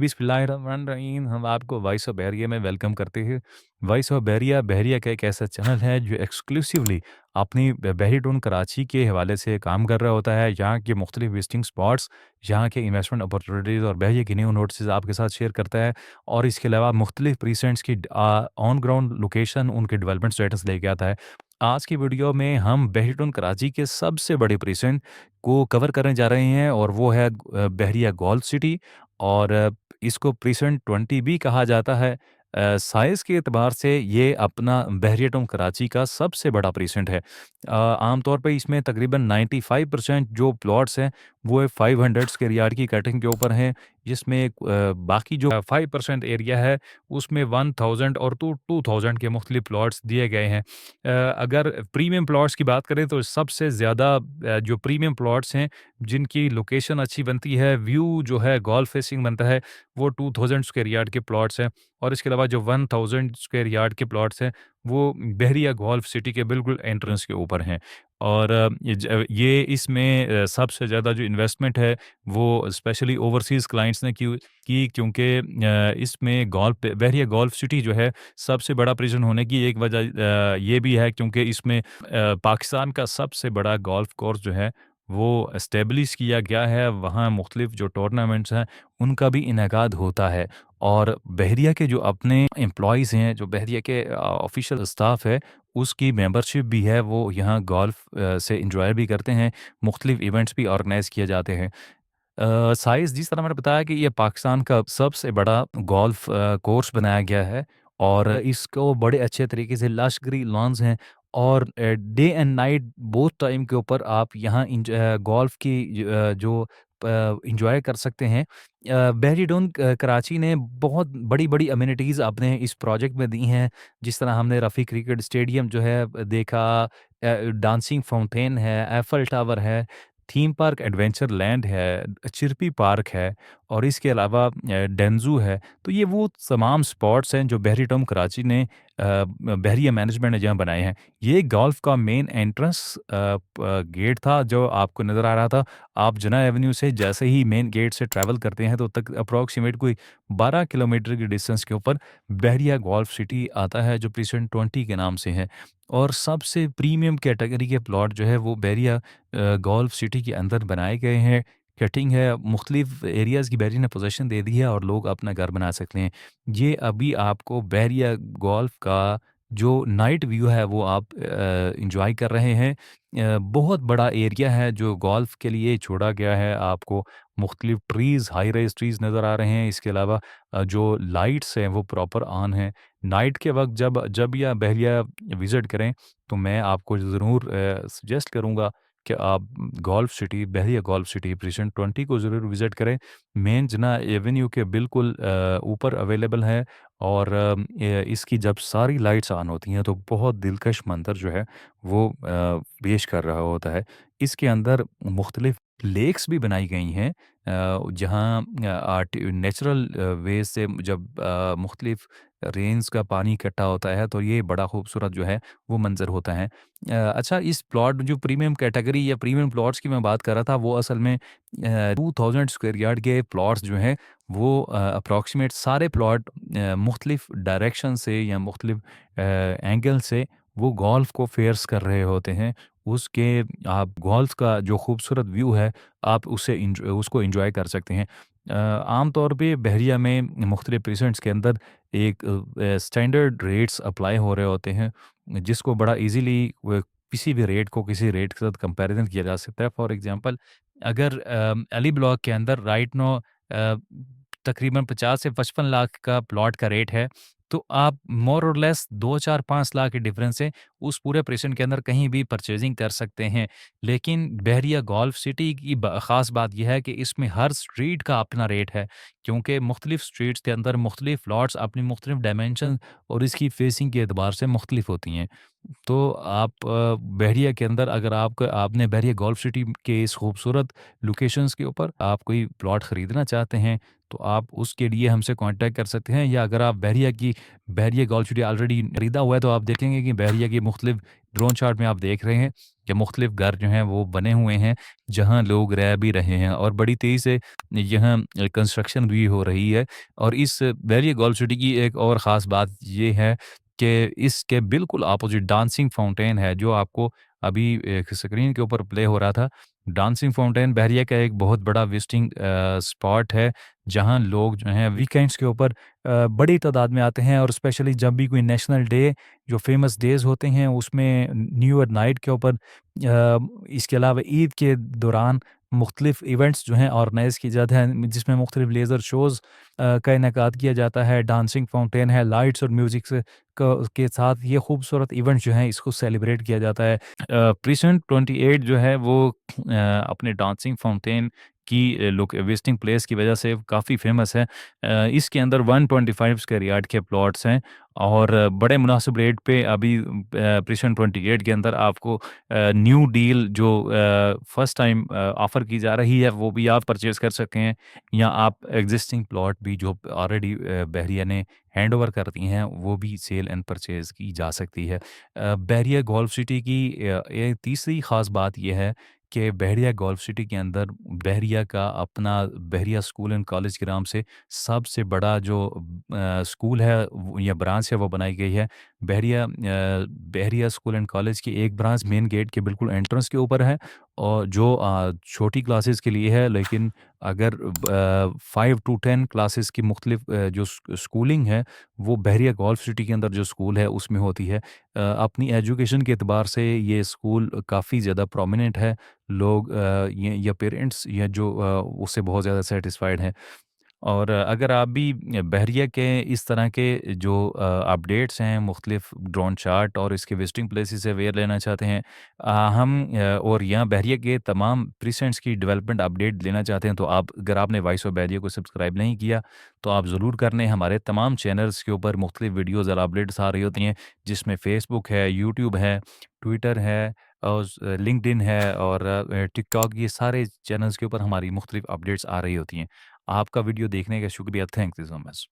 बिस्मिल्लाहिर्रहमानिर्रहीम। हम आपको वॉइस ऑफ बहरिया में वेलकम करते हैं। वॉइस ऑफ बहरिया बहरिया का एक ऐसा चैनल है जो एक्सक्लूसिवली अपनी बहरी टून कराची के हवाले से काम कर रहा होता है। यहाँ के मुख्तलिफ विजिटिंग स्पॉट्स, यहाँ के इन्वेस्टमेंट अपॉर्चुनिटीज़ और बहरिया की न्यू नोटिस आपके साथ शेयर करता है। और इसके अलावा मुख्तलिफ प्रीसेंट्स की ऑन ग्राउंड लोकेशन, उनके डेवलपमेंट स्टेटस लेके आता है। आज की वीडियो में हम बहरी टून कराची के सबसे बड़े प्रीसेंट को कवर करने जा रहे हैं और वो है बहरिया गोल्फ सिटी। और इसको प्रीसेंट 20 भी कहा जाता है। साइज़ के एतबार से ये अपना बहरिया टाउन कराची का सबसे बड़ा प्रीसेंट है। आमतौर पे इसमें तकरीबन 95% जो प्लॉट्स हैं वो 500 स्क्वायर यार्ड की कटिंग के ऊपर हैं, जिसमें बाकी जो 5% एरिया है उसमें 1000 और 2000 के मुख्तलिफ प्लॉट्स दिए गए हैं। अगर प्रीमियम प्लॉट्स की बात करें तो सबसे ज़्यादा जो प्रीमियम प्लॉट्स हैं जिनकी लोकेशन अच्छी बनती है, व्यू जो है गोल्फ फेसिंग बनता है, वो 2000 स्क्वायर यार्ड के प्लॉट्स हैं। और इसके अलावा जो 1000 स्क्वायर यार्ड के प्लॉट्स हैं, वो बहरिया गोल्फ सिटी के बिल्कुल एंट्रेंस के ऊपर हैं। और ये इसमें सबसे ज़्यादा जो इन्वेस्टमेंट है, वो स्पेशली ओवरसीज़ क्लाइंट्स ने की क्योंकि इसमें गोल्फ बहरिया गोल्फ सिटी जो है, सबसे बड़ा प्रीज़न होने की एक वजह ये भी है क्योंकि इसमें पाकिस्तान का सबसे बड़ा गोल्फ कोर्स जो है वो एस्टेब्लिश किया गया है। वहाँ मुख्तलिफ जो टूर्नामेंट्स हैं उनका भी इनेकाद होता है। और बहरिया के जो अपने एम्प्लॉइज़ हैं, जो बहरिया के ऑफिशियल स्टाफ है, उसकी मेंबरशिप भी है, वो यहाँ गोल्फ से इंजॉय भी करते हैं। मुख्तलिफ इवेंट्स भी ऑर्गेनाइज़ किए जाते हैं। साइज़ जिस तरह मैंने बताया कि ये पाकिस्तान का सबसे बड़ा गोल्फ कोर्स बनाया गया है और इसको बड़े अच्छे तरीके से लश ग्रीन लॉन्स हैं। और day and night both time के ऊपर आप यहाँ गोल्फ की जो इंजॉय कर सकते हैं। बहरी डोन कराची ने बहुत बड़ी-बड़ी अमेनिटीज़ अपने इस प्रोजेक्ट में दी हैं। जिस तरह हमने रफ़ी क्रिकेट स्टेडियम जो है देखा, डांसिंग फाउंटेन है, एफल टावर है, थीम पार्क एडवेंचर लैंड है, चिरपी पार्क है और इसके अलावा डेंजू है। तो ये वो तमाम स्पॉट्स हैं जो बहरी टाउन कराची ने बहरिया मैनेजमेंट ने जहाँ बनाए हैं। ये गोल्फ का मेन एंट्रेंस गेट था जो आपको नज़र आ रहा था। आप जना एवेन्यू से जैसे ही मेन गेट से ट्रैवल करते हैं तो तक अप्रॉक्सीमेट कोई 12 किलोमीटर की डिस्टेंस के ऊपर बहरिया गोल्फ सिटी आता है जो प्रीसेंट 20 के नाम से है। और सबसे प्रीमियम कैटेगरी के प्लॉट जो है वो बहरिया गोल्फ सिटी के अंदर बनाए गए हैं। कटिंग है, मुख्तलिफ एरियाज़ की बहरी ने पोजीशन दे दी है और लोग अपना घर बना सकते हैं। ये अभी आपको बहरिया गोल्फ का जो नाइट व्यू है वो आप एन्जॉय कर रहे हैं। बहुत बड़ा एरिया है जो गोल्फ के लिए छोड़ा गया है। आपको मुख्तलिफ ट्रीज़, हाई राइज़ ट्रीज़ नज़र आ रहे हैं। इसके अलावा जो लाइट्स हैं वो प्रॉपर ऑन हैं। नाइट के वक़्त जब जब या बहरिया विज़िट करें तो मैं आपको ज़रूर सजेस्ट करूँगा कि आप गोल्फ सिटी, बहरिया गोल्फ सिटी प्रीसेंट 20 को ज़रूर विज़िट करें। मेन जना एवेन्यू के बिल्कुल ऊपर अवेलेबल है। और इसकी जब सारी लाइट्स ऑन होती हैं तो बहुत दिलकश मंज़र जो है वो पेश कर रहा होता है। इसके अंदर मुख्तलिफ लेक्स भी बनाई गई हैं, जहाँ नेचुरल वे से जब मुख्तलिफ रेन्स का पानी इकट्ठा होता है तो ये बड़ा खूबसूरत जो है वो मंज़र होता है। अच्छा, इस प्लॉट जो प्रीमियम कैटेगरी या प्रीमियम प्लॉट्स की मैं बात कर रहा था वो असल में 2000 स्क्वायर यार्ड के प्लॉट्स जो हैं वो अप्रॉक्सीमेट सारे प्लॉट मुख्तलिफ डायरेक्शन से या मुख्तलिफ एंगल से वो गोल्फ को फेयर्स कर रहे होते हैं। उसके आप गोल्फ का जो खूबसूरत व्यू है आप उसको एंजॉय कर सकते हैं। आम तौर पे बहरिया में मुख्तलिफ प्रीसेंट्स के अंदर एक स्टैंडर्ड रेट्स अप्लाई हो रहे होते हैं, जिसको बड़ा ईज़िली किसी भी रेट को किसी रेट के साथ कंपैरिज़न किया जा सकता है। फॉर एग्ज़ाम्पल, अगर अली ब्लॉक के अंदर राइट नाउ तकरीबन 50 से 55 लाख का प्लॉट का रेट है, तो आप मोर और लेस 2, 4, 5 लाख के डिफरेंस से उस पूरे प्रेज़ेंट के अंदर कहीं भी परचेज़िंग कर सकते हैं। लेकिन बहरिया गोल्फ सिटी की ख़ास बात ये है कि इसमें हर स्ट्रीट का अपना रेट है, क्योंकि मुख्तलिफ स्ट्रीट्स के अंदर मुख्तलिफ प्लॉट्स अपनी मुख्तलिफ डायमेंशन और इसकी फेसिंग के एतबार से मुख्तलिफ होती हैं। तो आप बहरिया के अंदर अगर आपने बहरिया गोल्फ सिटी के इस खूबसूरत लोकेशंस के ऊपर आप कोई प्लॉट ख़रीदना चाहते हैं, तो आप उसके लिए हमसे कांटेक्ट कर सकते हैं। या अगर आप बहरिया गोल्फ सिटी ऑलरेडी खरीदा हुआ है, तो आप देखेंगे कि बहरिया की मुख्तलिफ ड्रोन चार्ट में आप देख रहे हैं कि मुख्तलिफ घर जो हैं वो बने हुए हैं, जहाँ लोग रह भी रहे हैं और बड़ी तेज़ी से यहाँ कंस्ट्रक्शन भी हो रही है। और इस बहरिया गोल्फ सिटी की एक और ख़ास बात ये है कि इसके बिल्कुल अपोज़िट डांसिंग फाउंटेन है, जो आपको अभी एक स्क्रीन के ऊपर प्ले हो रहा था। डांसिंग फाउंटेन बहरिया का एक बहुत बड़ा विज़िटिंग स्पॉट है, जहाँ लोग जो हैं वीकेंड्स के ऊपर बड़ी तादाद में आते हैं, और स्पेशली जब भी कोई नेशनल डे, जो फेमस डेज़ होते हैं, उसमें न्यू ईयर नाइट के ऊपर इसके अलावा ईद के दौरान मुख्तलिफ इवेंट्स जो हैं ऑर्गेनाइज़ किए जाते हैं, जिसमें मुख्तलिफ लेज़र शोज़ का इनेकाद किया जाता है, डांसिंग फाउंटेन है, लाइट्स और म्यूज़िक के साथ ये खूबसूरत इवेंट जो हैं इसको सेलिब्रेट किया जाता है। प्रीसेंट 28 जो है वो अपने डांसिंग फाउंटेन की लोक विजिटिंग प्लेस की वजह से काफ़ी फ़ेमस है। इसके अंदर 125 स्क्वायर यार्ड के प्लॉट्स हैं, और बड़े मुनासिब रेट पे अभी प्रीसेंट 28 के अंदर आपको न्यू डील जो फर्स्ट टाइम ऑफ़र की जा रही है, वो भी आप परचेज़ कर सकते हैं। या आप एग्जिस्टिंग प्लॉट भी जो ऑलरेडी बहरिया ने हैंडओवर कर दी हैं, वो भी सेल एंड परचेज़ की जा सकती है। बहरिया गोल्फ सिटी की एक तीसरी ख़ास बात ये है कि बहरिया गोल्फ सिटी के अंदर बहरिया का अपना बहरिया स्कूल एंड कॉलेज के नाम से सबसे बड़ा जो स्कूल है या ब्रांच है वो बनाई गई है। बहरिया स्कूल एंड कॉलेज की एक ब्रांच मेन गेट के बिल्कुल एंट्रेंस के ऊपर है, और जो छोटी क्लासेस के लिए है, लेकिन अगर 5 टू 10 क्लासेस की मुख्तलिफ जो स्कूलिंग है, वो बहरिया गोल्फ सिटी के अंदर जो स्कूल है उसमें होती है। अपनी एजुकेशन के एतबार से ये स्कूल काफ़ी ज़्यादा प्रोमिनेंट है। लोग ये या पेरेंट्स या जो उससे बहुत ज़्यादा सेटिस्फाइड हैं। और अगर आप भी बहरिया के इस तरह के जो अपडेट्स हैं, मुख्तलिफ ड्रोन चार्ट और इसके विजिटिंग प्लेसेस से अवेयर लेना चाहते हैं, और यहाँ बहरिया के तमाम प्रीसेंट्स की डेवलपमेंट अपडेट लेना चाहते हैं, तो आप, अगर आपने वॉइस ऑफ बहरिया को सब्सक्राइब नहीं किया, तो आप ज़रूर कर लें। हमारे तमाम चैनल्स के ऊपर मुख्तलिफ वीडियोज़ और अपडेट्स आ रही होती हैं, जिसमें फ़ेसबुक है, यूट्यूब है, ट्विटर है, और लिंक्डइन है, और टिकटॉक, ये सारे चैनल्स के ऊपर हमारी मुख्तलिफ अपडेट्स आ रही होती हैं। आपका वीडियो देखने का शुक्रिया। Thank you so much.